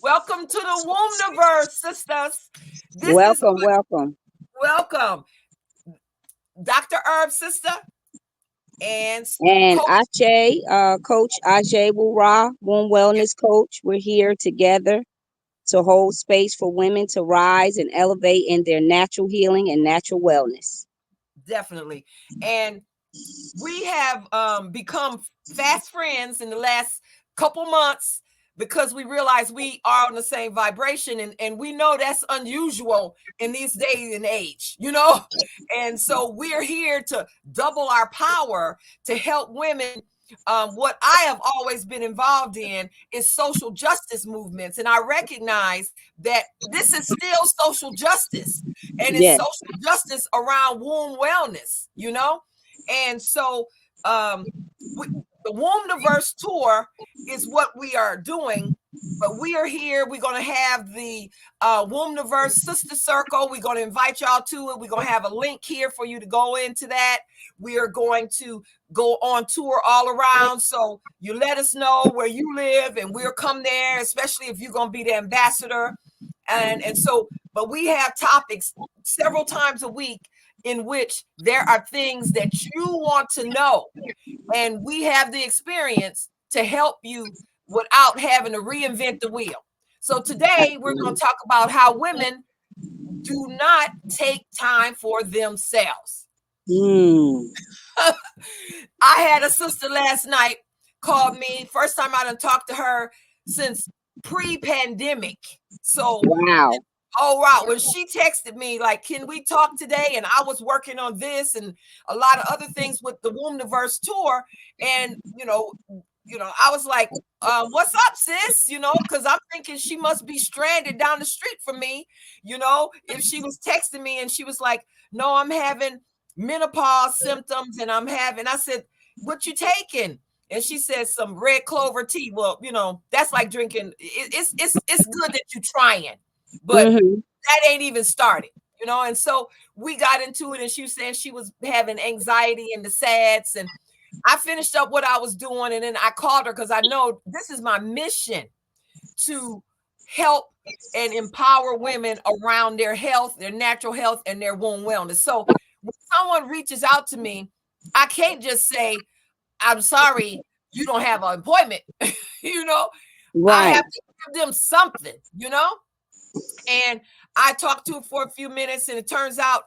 Welcome to the WombNiverse Sistahs. This is Welcome, welcome. welcome, Dr. HerbSistah and And Coach. Ajay, Coach Ajay Wura, Womb Wellness Coach. We're here together to hold space for women to rise and elevate in their natural healing and natural wellness. Definitely. And we have become fast friends in the last couple months because we realize we are on the same vibration, and we know that's unusual in these days and age, and so we're here to double our power to help women. What I have always been involved in is social justice movements, and I recognize that this is still social justice, and it's Yes. social justice around womb wellness, and so the WombNiverse Tour is what we are doing. But we are here. We're going to have the WombNiverse Sister Circle. We're going to invite y'all to it. We're going to have a link here for you to go into that. We are going to go on tour all around. So you let us know where you live, and we'll come there, especially if you're going to be the ambassador. And so, but we have topics several times a week in which there are things that you want to know, and we have the experience to help you without having to reinvent the wheel. So today we're going to talk about how women do not take time for themselves. Mm. I had a sister last night called me. First time I done talked to her since pre-pandemic. So Wow. oh, wow. When she texted me, like, can we talk today? And I was working on this and a lot of other things with the WombNiverse Tour. And, I was like, what's up, sis? Because I'm thinking she must be stranded down the street from me, if she was texting me and she was like, no, I'm having menopause symptoms and I said, what you taking? And she said some red clover tea. Well, that's like drinking. It's good that you're trying, but Mm-hmm. that ain't even started, and so we got into it, and she was saying she was having anxiety and the sads, and I finished up what I was doing, and then I called her because I know this is my mission to help and empower women around their health, their natural health, and their womb wellness. So when someone reaches out to me, I can't just say, I'm sorry, you don't have an appointment. I Right. have to give them something, and I talked to her for a few minutes, and it turns out,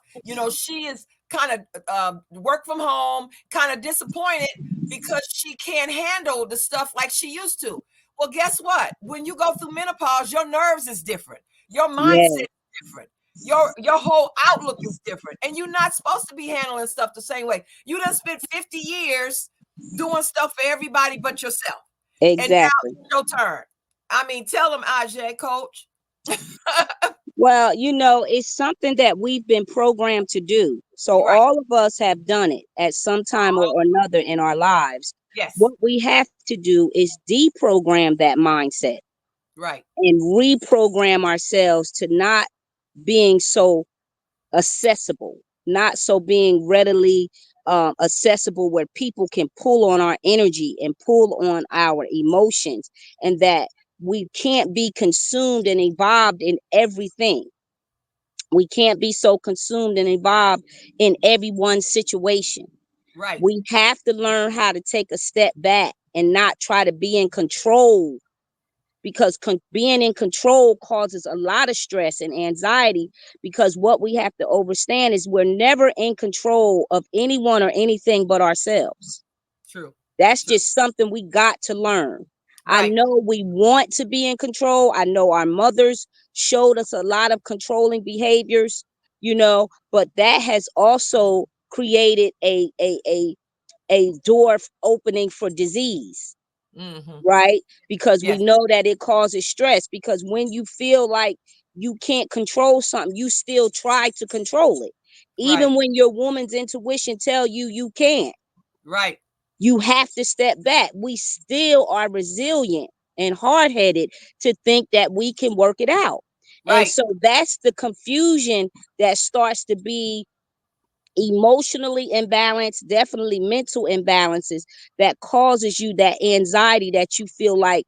she is kind of work from home, kind of disappointed because she can't handle the stuff like she used to. Well, guess what? When you go through menopause, your nerves is different, your mindset Yes. is different, your whole outlook is different, and you're not supposed to be handling stuff the same way. You done spent 50 years doing stuff for everybody but yourself, and now Exactly. it's your turn. I mean, tell them, Ajay, Coach. Well, it's something that we've been programmed to do. So Right. all of us have done it at some time or another in our lives. Yes. What we have to do is deprogram that mindset Right. and reprogram ourselves to not being so accessible, not so being readily accessible where people can pull on our energy and pull on our emotions, and that we can't be consumed and involved in everything. We can't be so consumed and involved in everyone's situation. Right. We have to learn how to take a step back and not try to be in control, because being in control causes a lot of stress and anxiety, because what we have to understand is we're never in control of anyone or anything but ourselves. True. That's True. just something we got to learn. I Right. know we want to be in control. I know our mothers showed us a lot of controlling behaviors, but that has also created a door opening for disease, Mm-hmm. right? Because we Yes. know that it causes stress, because when you feel like you can't control something, you still try to control it. Right. Even when your woman's intuition tell you can't, Right. you have to step back. We still are resilient and hard-headed to think that we can work it out. And Right. so that's the confusion that starts to be emotionally imbalanced, definitely mental imbalances, that causes you that anxiety that you feel like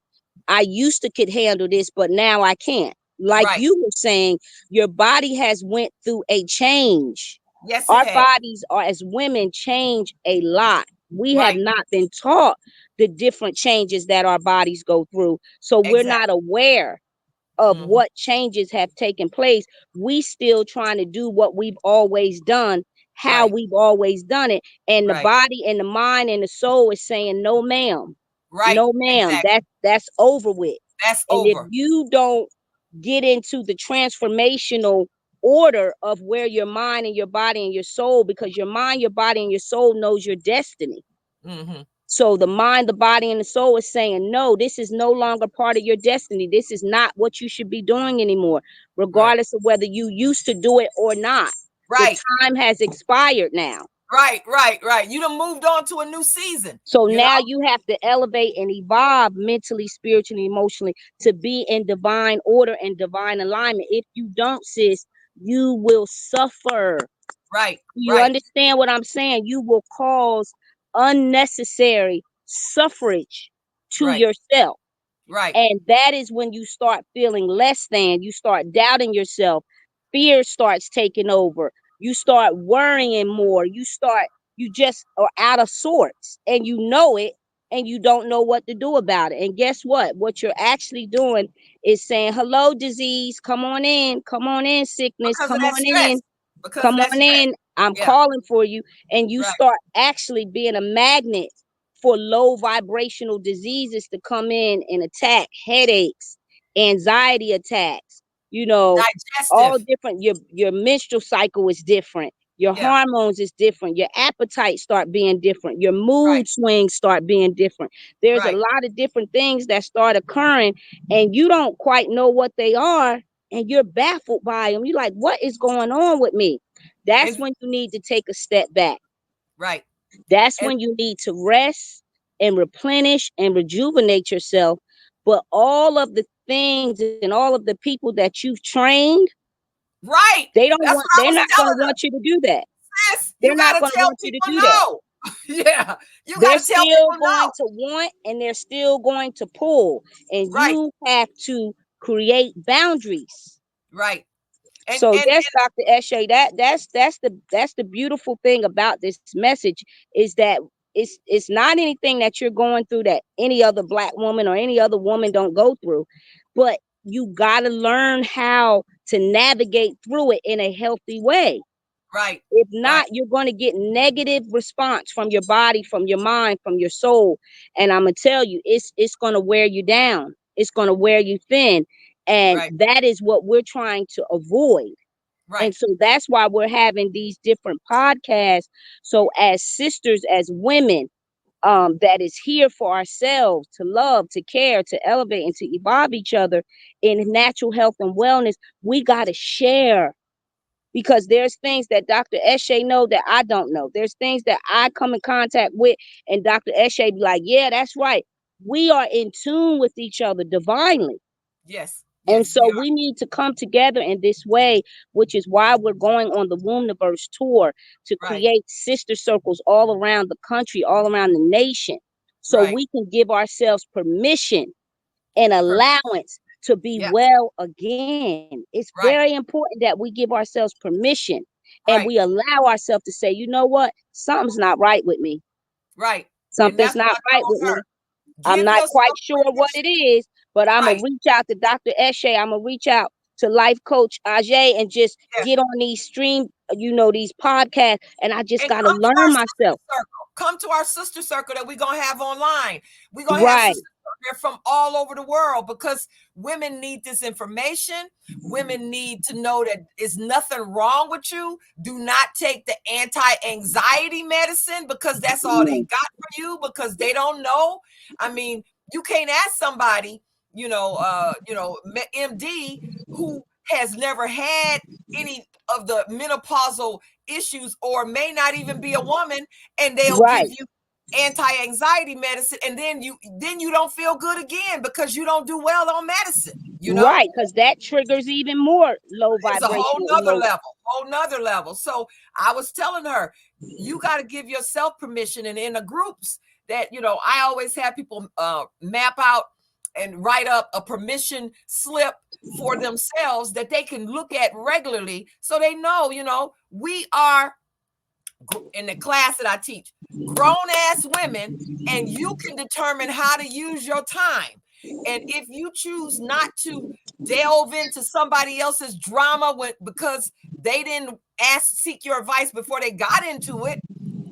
I used to could handle this, but now I can't. Like Right. you were saying, your body has went through a change. Yes, it Our has. bodies are, as women, change a lot. We have Right. not been taught the different changes that our bodies go through. So we're not Exactly. aware of Hmm. what changes have taken place. We still trying to do what we've always done, how Right. we've always done it. And the Right. body and the mind and the soul is saying, no, ma'am. Right. No, ma'am. Exactly. That's over with. That's And if over. you don't get into the transformational order of where your mind and your body and your soul, because your mind, your body, and your soul knows your destiny. Hmm. So the mind, the body, and the soul is saying, no, this is no longer part of your destiny. This is not what you should be doing anymore, Right. regardless of whether you used to do it or not. The Right. time has expired now. Right. Right. Right. You done moved on to a new season, So you know? now you have to elevate and evolve mentally, spiritually, emotionally to be in divine order and divine alignment. If you don't, sis, you will suffer. Right. You Right. understand what I'm saying? You will cause unnecessary suffrage to Right. yourself. Right. And that is when you start feeling less than, you start doubting yourself. Fear starts taking over. You start worrying more. You just are out of sorts and you know it and you don't know what to do about it. And guess what? What you're actually doing is saying, hello, disease, come on in, sickness, Because of come that on in. stress. Because of Come that on stress. in. I'm Yeah. calling for you. And you Right. start actually being a magnet for low vibrational diseases to come in and attack, headaches, anxiety attacks, you know, all Digestive. different. Your menstrual cycle is different. Your Yeah. hormones is different. Your appetite start being different. Your Right. mood swings start being different. There's a Right. lot of different things that start occurring and you don't quite know what they are and you're baffled by them. You're like, what is going on with me? That's And when you need to take a step back. right. That's And when you need to rest and replenish and rejuvenate yourself. But all of the things and all of the people that you've trained, right. That's what I they're was not going to telling her. want you to do that. Sis, you They're not gotta going to tell want you to people do that. no. Yeah. You They're gotta tell still people going no. to want and they're still going to pull. And Right. you have to create boundaries. Right. So And yes, Dr. Eshe, that's the beautiful thing about this message is that it's not anything that you're going through that any other black woman or any other woman don't go through, but you got to learn how to navigate through it in a healthy way. right. If Right. not, you're going to get negative response from your body, from your mind, from your soul, and I'm gonna tell you, it's going to wear you down. It's going to wear you thin, and Right. that is what we're trying to avoid. And Right. so that's why we're having these different podcasts. So as sisters, as women, that is here for ourselves to love, to care, to elevate, and to evolve each other in natural health and wellness, we got to share because there's things that Dr. Eshe know that I don't know. There's things that I come in contact with, and Dr. Eshe be like, "Yeah, that's right. We are in tune with each other divinely." Yes. And Yes, we so are. we need to come together in this way, which is why we're going on the WombNiverse Tour to Right. create sister circles all around the country, all around the nation, so Right. we can give ourselves permission and Per- allowance to be yeah. well again. It's very Right. important that we give ourselves permission and we Right. allow ourselves to say, you know what? Something's not right with me. Right. And Something's that's what not I right told with me. her. I'm Give not quite yourself sure what permission. it is, but I'm gonna Right. reach out to Dr. Eshe. I'm gonna reach out to Life Coach Ajay and just Yes. get on these stream, these podcasts, and I just And gotta come to learn our sister myself. circle. Come to our sister circle that we're gonna have online. We're gonna have Right, sisters there from all over the world because women need this information. Women need to know that there's nothing wrong with you. Do not take the anti-anxiety medicine because that's all they mm, got for you because they don't know. I mean, you can't ask somebody, MD who has never had any of the menopausal issues or may not even be a woman and they'll give right, you anti-anxiety medicine and then you don't feel good again because you don't do well on medicine. right, because that triggers even more low It's a whole vibrational nother emotion. level, whole nother level. So I was telling her, you got to give yourself permission and in the groups that I always have people map out and write up a permission slip for themselves that they can look at regularly, so they know, we are, in the class that I teach, grown ass women, and you can determine how to use your time. And if you choose not to delve into somebody else's drama because they didn't seek your advice before they got into it,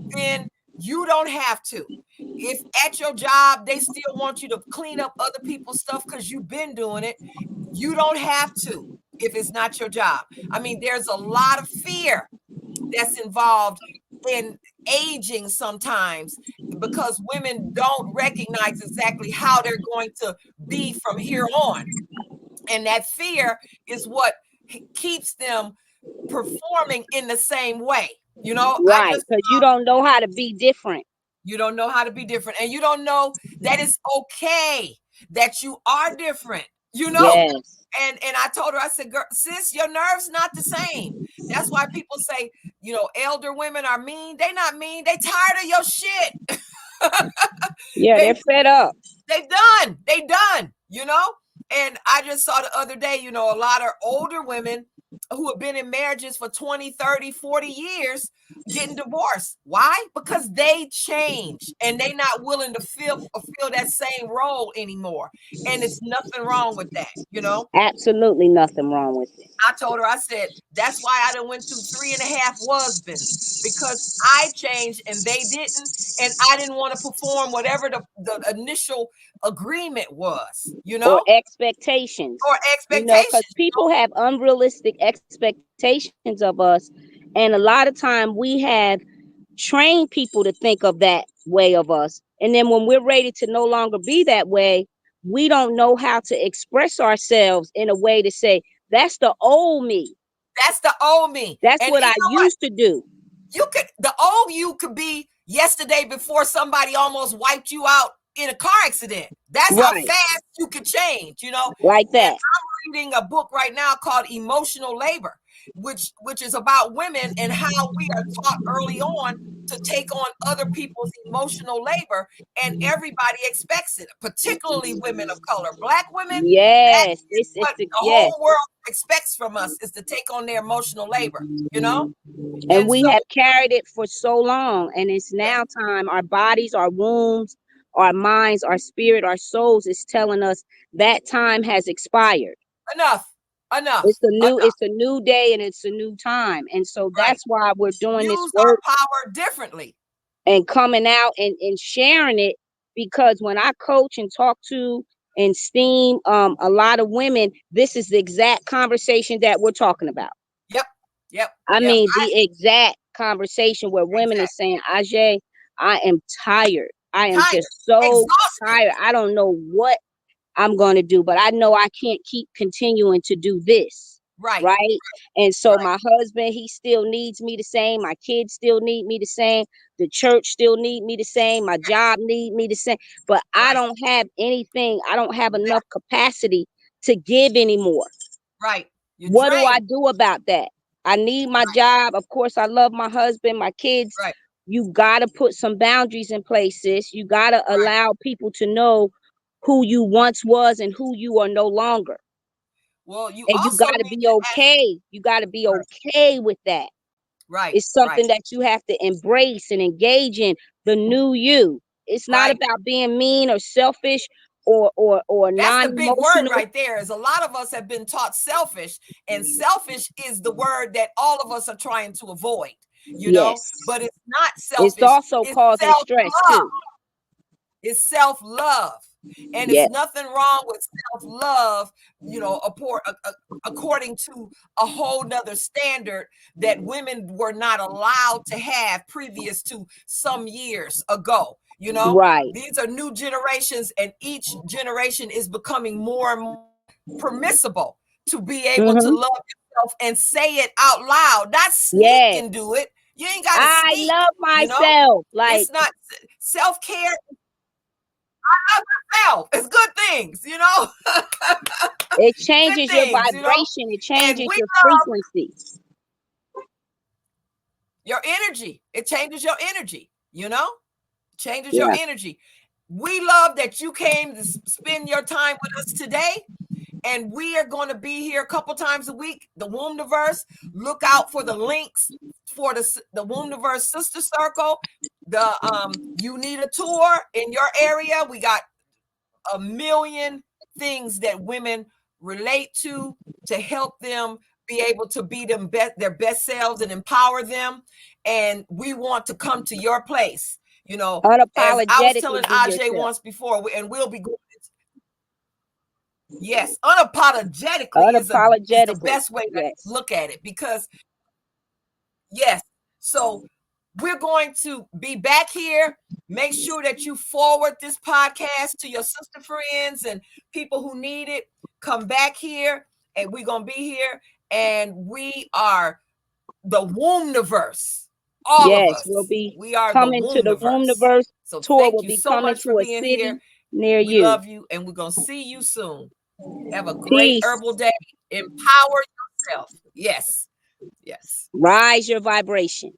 then you don't have to. If at your job they still want you to clean up other people's stuff because you've been doing it, you don't have to if it's not your job. I mean, there's a lot of fear that's involved in aging sometimes, because women don't recognize exactly how they're going to be from here on. And that fear is what keeps them performing in the same way. Right, because you don't know how to be different. You don't know how to be different, and you don't know that it's okay that you are different. Yes. And I told her, I said, girl, sis, your nerves not the same. That's why people say, elder women are mean. They not mean. They tired of your shit. Yeah, they're fed up. They done. And I just saw the other day, a lot of older women who have been in marriages for 20, 30, 40 years getting divorced. Why? Because they change and they not willing to fill that same role anymore. And it's nothing wrong with that, Absolutely nothing wrong with it. I told her, I said, that's why I done went through 3.5 husbands, because I changed and they didn't. And I didn't want to perform whatever the initial agreement was, Or expectations. Because people have unrealistic expectations of us. And a lot of time we have trained people to think of that way of us. And then when we're ready to no longer be that way, we don't know how to express ourselves in a way to say, that's the old me. That's the old me. That's what I used to do. The old you could be yesterday before somebody almost wiped you out in a car accident. That's how fast you could change, Like that. And I'm reading a book right now called Emotional Labor, which is about women and how we are taught early on to take on other people's emotional labor, and everybody expects it, particularly women of color. Black women, yes, it's what the whole world expects from us, is to take on their emotional labor, And we have carried it for so long, and it's now time. Our bodies, our wombs, our minds, our spirit, our souls is telling us that time has expired. Enough. It's a new day, and it's a new time. And so that's why we're doing this work, our power differently, and coming out and sharing it. Because when I coach and talk to and steam a lot of women, this is the exact conversation that we're talking about. Yep. I mean, the exact conversation where women are saying, Ajay, I am tired. I am just so tired. I don't know what I'm going to do, but I know I can't keep continuing to do this. Right. And so my husband, he still needs me the same. My kids still need me the same. The church still need me the same. My job need me the same. But I don't have anything. I don't have enough capacity to give anymore. Right. What do I do about that? I need my job. Of course, I love my husband, my kids. You got to put some boundaries in place, sis. You got to allow people to know who you once was and who you are no longer. Well, you got to be okay. You got to be okay with that. It's something that you have to embrace and engage in, the new you. It's not about being mean or selfish or that's the big word right there. Is a lot of us have been taught selfish, and selfish is the word that all of us are trying to avoid, know, but it's not selfish. It's also causing stress too. It's self-love. And it's nothing wrong with self-love, according to a whole nother standard that women were not allowed to have previous to some years ago. These are new generations, and each generation is becoming more and more permissible to be able to love yourself and say it out loud, not sneak and do it. You ain't got to sneak. I love myself. Like, it's not self-care. I love myself. It's good things, It changes your vibration. It changes your frequency. Your energy. It changes your energy, changes your energy. We love that you came to spend your time with us today. And we are going to be here a couple times a week. The WombNiverse. Look out for the links for the WombNiverse Sister Circle. You need a tour in your area. We got a million things that women relate to help them be able to be their best selves and empower them. And we want to come to your place. You know, as I was telling Ajay once before, and we'll be going. Yes, unapologetically is the best way to look at it, because yes, so we're going to be back here. Make sure that you forward this podcast to your sister friends and people who need it. Come back here, and we're going to be here, and we are the WombNiverse. All of us. We are coming the to the WombNiverse So Tour. thank Will you be so coming much to for a being city here. near we you. love you, and we're going to see you soon. Have a great herbal day. Empower yourself. Yes. Yes. Rise your vibration.